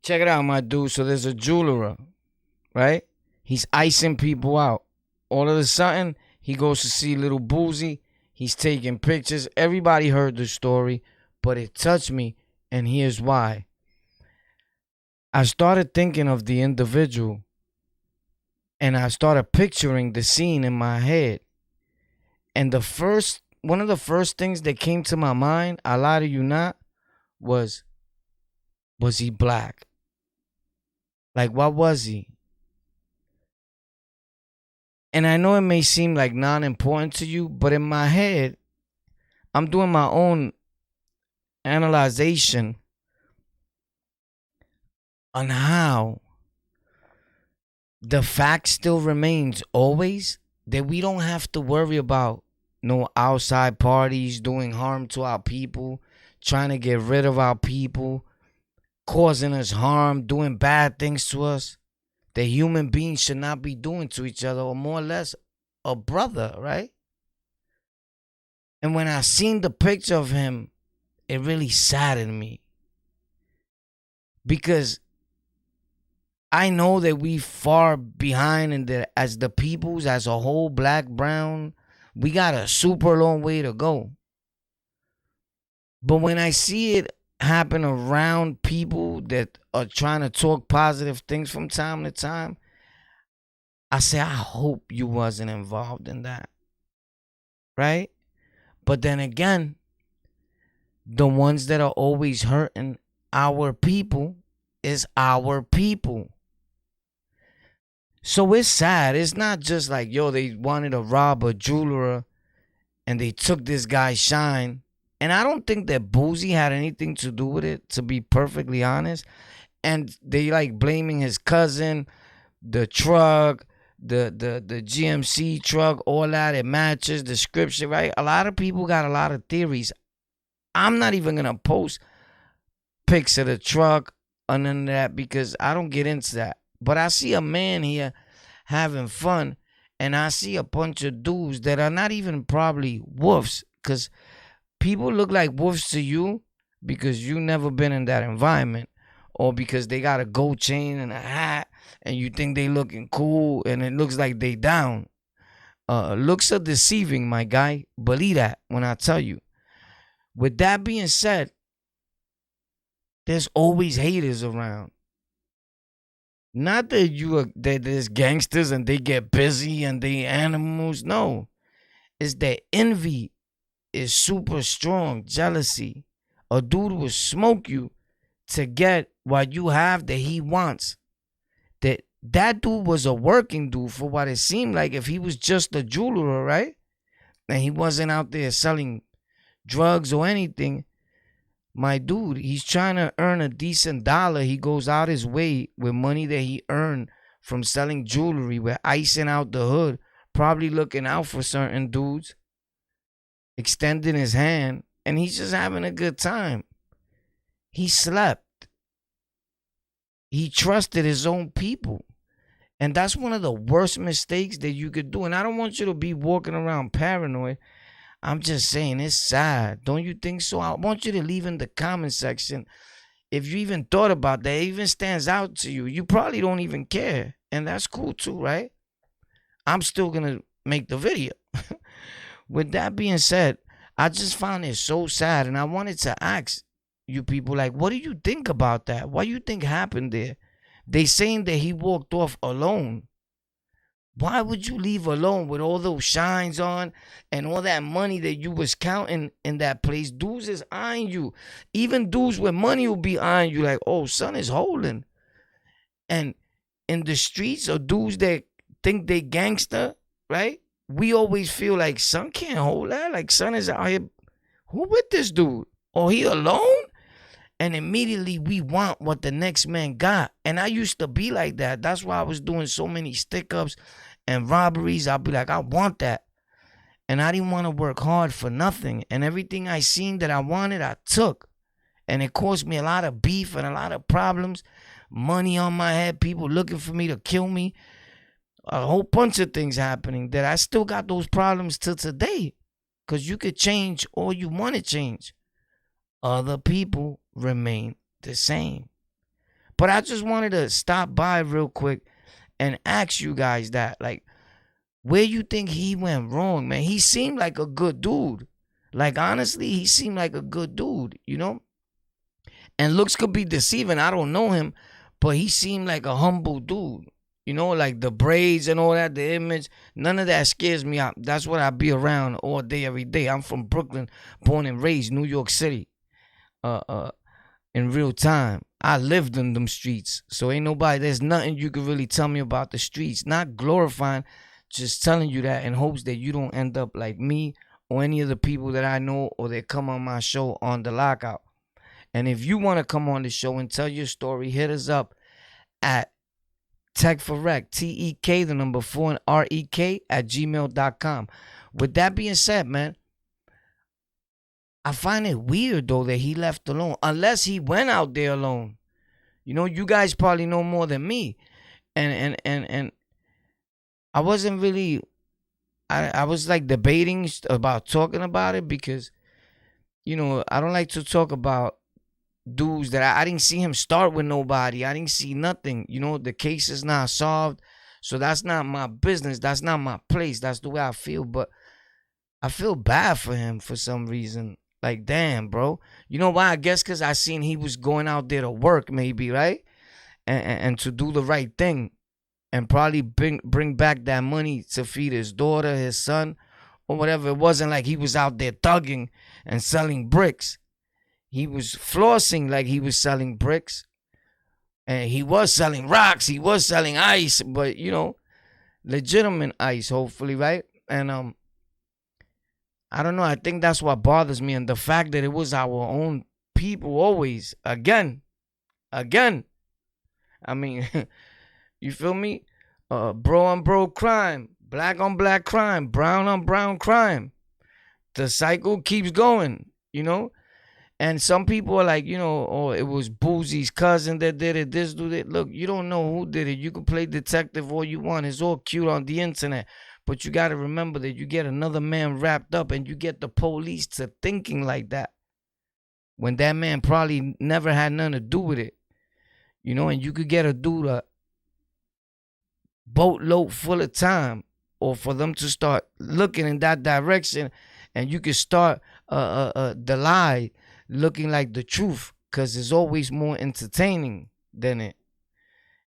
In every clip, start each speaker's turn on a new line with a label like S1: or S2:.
S1: check it out, my dude. So there's a jeweler, right? He's icing people out. All of a sudden, he goes to see little Boosie. He's taking pictures. Everybody heard the story, but it touched me, and here's why. I started thinking of the individual, and I started picturing the scene in my head. And one of the first things that came to my mind, I lie to you not, was he black? Like, what was he? And I know it may seem like non-important to you, but in my head, I'm doing my own analyzation on how the fact still remains always that we don't have to worry about no outside parties doing harm to our people, trying to get rid of our people, causing us harm, doing bad things to us that human beings should not be doing to each other, or more or less a brother, right? And when I seen the picture of him, it really saddened me. Because I know that we far behind in as the peoples as a whole, black, brown, we got a super long way to go. But when I see it happen around people that are trying to talk positive things from time to time, I say, I hope you wasn't involved in that. Right? But then again, the ones that are always hurting our people is our people. So it's sad. It's not just like, yo, they wanted to rob a jeweler and they took this guy's shine. And I don't think that Boosie had anything to do with it, to be perfectly honest. And they like blaming his cousin, the truck, the GMC truck, all that. It matches the scripture, right? A lot of people got a lot of theories. I'm not even going to post pics of the truck or none of that because I don't get into that. But I see a man here having fun, and I see a bunch of dudes that are not even probably wolves, because people look like wolves to you because you never been in that environment, or because they got a gold chain and a hat and you think they looking cool and it looks like they down. Looks are deceiving, my guy. Believe that when I tell you. With that being said, there's always haters around. Not that that there's gangsters and they get busy and they animals. No. It's that envy is super strong. Jealousy. A dude will smoke you to get what you have that he wants. That dude was a working dude for what it seemed like. If he was just a jeweler, right? And he wasn't out there selling drugs or anything. My dude, he's trying to earn a decent dollar. He goes out his way with money that he earned from selling jewelry, with icing out the hood, probably looking out for certain dudes, extending his hand, and he's just having a good time. He slept. He trusted his own people. And that's one of the worst mistakes that you could do. And I don't want you to be walking around paranoid. I'm just saying, it's sad. Don't you think so? I want you to leave in the comment section if you even thought about that. It even stands out to you. You probably don't even care. And that's cool too, right? I'm still going to make the video. With that being said, I just found it so sad. And I wanted to ask you people, like, what do you think about that? What do you think happened there? They saying that he walked off alone. Why would you leave alone with all those shines on and all that money that you was counting in that place? Dudes is eyeing you. Even dudes with money will be eyeing you like, oh, son is holding. And in the streets, or dudes that think they gangster, right? We always feel like son can't hold that. Like son is out here. Who with this dude? Or he alone? And immediately we want what the next man got. And I used to be like that. That's why I was doing so many stick-ups and robberies. I'll be like, I want that. And I didn't want to work hard for nothing. And everything I seen that I wanted, I took. And it caused me a lot of beef and a lot of problems. Money on my head, people looking for me to kill me. A whole bunch of things happening that I still got those problems till today. Because you could change all you want to change. Other people remain the same. But I just wanted to stop by real quick and ask you guys that, like, where you think he went wrong, man? He seemed like a good dude. Like, honestly, he seemed like a good dude, you know? And looks could be deceiving. I don't know him, but he seemed like a humble dude. You know, like the braids and all that, the image, none of that scares me out. That's what I be around all day, every day. I'm from Brooklyn, born and raised, New York City. In real time. I lived in them streets. So ain't nobody, there's nothing you can really tell me about the streets. Not glorifying, just telling you that in hopes that you don't end up like me or any of the people that I know or that come on my show on the Lockout. And if you want to come on the show and tell your story, hit us up at Tech for Rec, TEK, the number 4 and REK at gmail.com. With that being said, man, I find it weird though that he left alone, unless he went out there alone. You know, you guys probably know more than me, and I wasn't really, I was like debating about talking about it because, you know, I don't like to talk about dudes that I didn't see him start with nobody. I didn't see nothing. You know, the case is not solved, so that's not my business. That's not my place. That's the way I feel. But I feel bad for him for some reason. Like, damn, bro. You know why? I guess because I seen he was going out there to work, maybe, right? And to do the right thing. And probably bring back that money to feed his daughter, his son, or whatever. It wasn't like he was out there thugging and selling bricks. He was flossing like he was selling bricks. And he was selling rocks. He was selling ice. But, you know, legitimate ice, hopefully, right? And, I don't know. I think that's what bothers me. And the fact that it was our own people always. Again. I mean, you feel me? Bro on bro crime. Black on black crime. Brown on brown crime. The cycle keeps going, you know? And some people are like, you know, oh, it was Boosie's cousin that did it. This dude it. Look, you don't know who did it. You can play detective all you want. It's all cute on the internet. But you got to remember that you get another man wrapped up and you get the police to thinking like that. When that man probably never had nothing to do with it. You know, and you could get a dude a boatload full of time. Or for them to start looking in that direction. And you could start the lie looking like the truth. Because it's always more entertaining than it.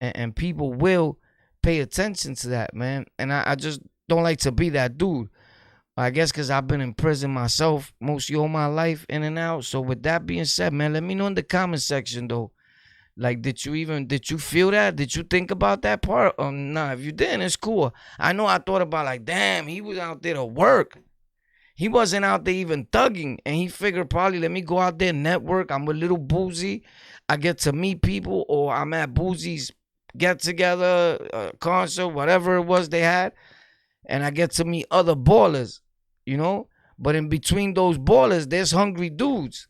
S1: And people will pay attention to that, man. And I just don't like to be that dude. I guess because I've been in prison myself most of my life, in and out. So with that being said, man, let me know in the comment section though. Like, did you feel that? Did you think about that part? Nah, if you didn't, it's cool. I know I thought about like, damn, he was out there to work. He wasn't out there even thugging. And he figured probably, let me go out there and network. I'm with little Boosie. I get to meet people, or I'm at Boosie's get together, concert, whatever it was they had. And I get to meet other ballers, you know. But in between those ballers, there's hungry dudes.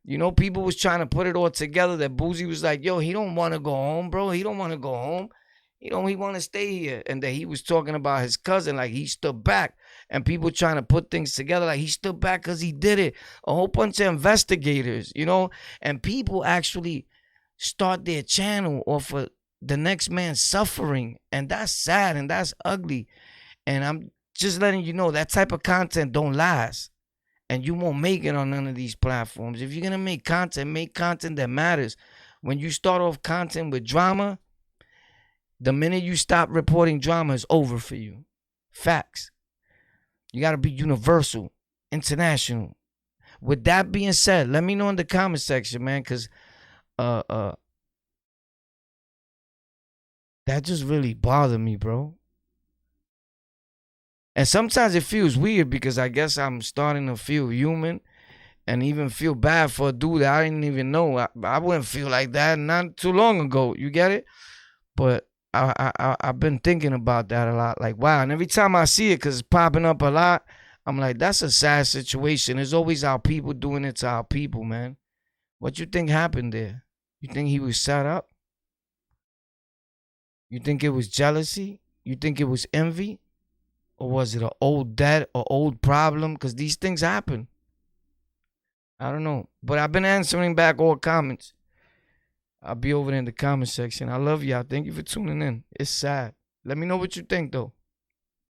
S1: You know, people was trying to put it all together that Boosie was like, yo, he don't want to go home, bro. He don't want to go home. He want to stay here. And that he was talking about his cousin, like he stood back. And people trying to put things together like he stood back because he did it. A whole bunch of investigators, you know. And people actually start their channel off of the next man suffering. And that's sad and that's ugly. And I'm just letting you know that type of content don't last. And you won't make it on none of these platforms. If you're going to make content that matters. When you start off content with drama, the minute you stop reporting drama, it's over for you. Facts. You got to be universal, international. With that being said, let me know in the comment section, man, because that just really bothered me, bro. And sometimes it feels weird because I guess I'm starting to feel human and even feel bad for a dude that I didn't even know. I wouldn't feel like that not too long ago. You get it? But I've been thinking about that a lot. Like, wow. And every time I see it, because it's popping up a lot, I'm like, that's a sad situation. There's always our people doing it to our people, man. What you think happened there? You think he was set up? You think it was jealousy? You think it was envy? Or was it an old debt or old problem? Because these things happen. I don't know. But I've been answering back all comments. I'll be over there in the comment section. I love y'all. Thank you for tuning in. It's sad. Let me know what you think, though.